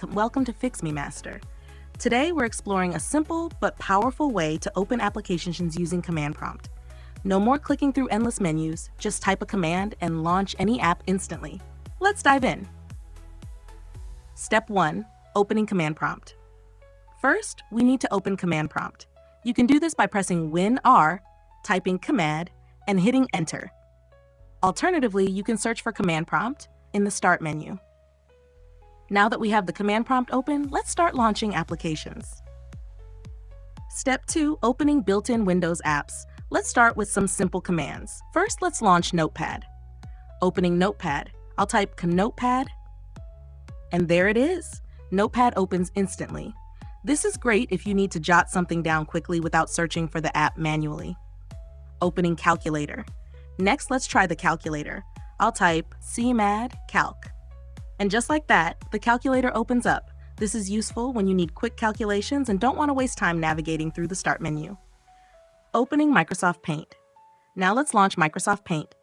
welcome to Fix Me Master. Today we're exploring a simple but powerful way to open applications using Command Prompt. No more clicking through endless menus, just type a command and launch any app instantly. Let's dive in. Step 1. Opening Command Prompt. First, we need to open Command Prompt. You can do this by pressing Win-R, typing Command, and hitting Enter. Alternatively, you can search for Command Prompt in the Start menu. Now that we have the Command Prompt open, let's start launching applications. Step 2. Opening built-in Windows apps. Let's start with some simple commands. First, let's launch Notepad. Opening Notepad, I'll type Notepad, and there it is. Notepad opens instantly. This is great if you need to jot something down quickly without searching for the app manually. Opening Calculator. Next, let's try the calculator. I'll type CMAD Calc. And just like that, the calculator opens up. This is useful when you need quick calculations and don't want to waste time navigating through the Start menu. Opening Microsoft Paint. Now let's launch Microsoft Paint.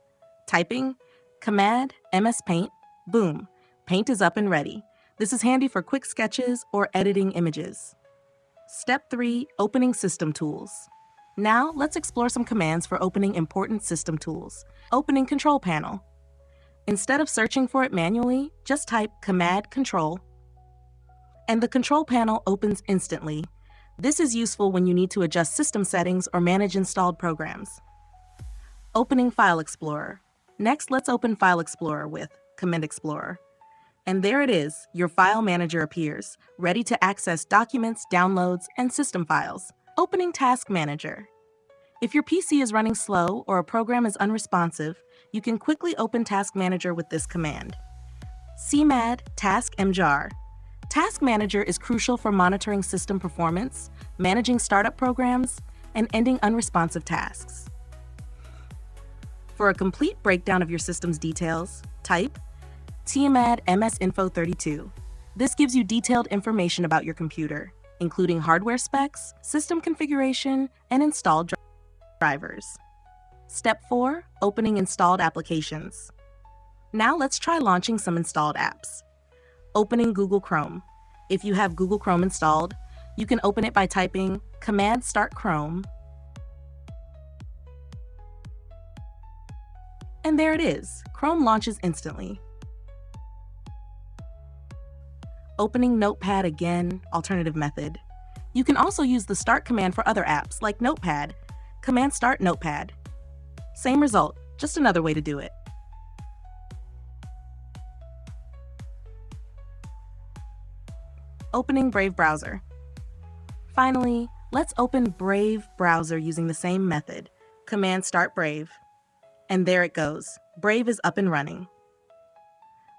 Typing Command MS Paint, boom, Paint is up and ready. This is handy for quick sketches or editing images. Step 3. Opening System Tools. Now let's explore some commands for opening important system tools. Opening Control Panel. Instead of searching for it manually, just type Command Control, and the control panel opens instantly. This is useful when you need to adjust system settings or manage installed programs. Opening File Explorer. Next, let's open File Explorer with Command Explorer. And there it is, your file manager appears, ready to access documents, downloads, and system files. Opening Task Manager. If your PC is running slow or a program is unresponsive, you can quickly open Task Manager with this command. CMAD Task Mjar. Task Manager is crucial for monitoring system performance, managing startup programs, and ending unresponsive tasks. For a complete breakdown of your system's details, type TMAD MS Info 32. This gives you detailed information about your computer, including hardware specs, system configuration, and installed drivers. Step 4. Opening installed applications. Now let's try launching some installed apps. Opening Google Chrome. If you have Google Chrome installed, you can open it by typing Command Start Chrome, and there it is. Chrome launches instantly. Opening Notepad again, alternative method. You can also use the Start command for other apps like Notepad. Command Start Notepad. Same result, just another way to do it. Opening Brave Browser. Finally, let's open Brave Browser using the same method. Command Start Brave. And there it goes. Brave is up and running.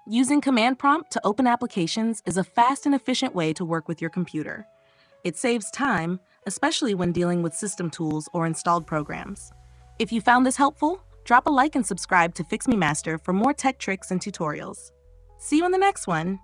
Using Command Prompt to open applications is a fast and efficient way to work with your computer. It saves time, especially when dealing with system tools or installed programs. If you found this helpful, drop a like and subscribe to Fix Me Master for more tech tricks and tutorials. See you in the next one!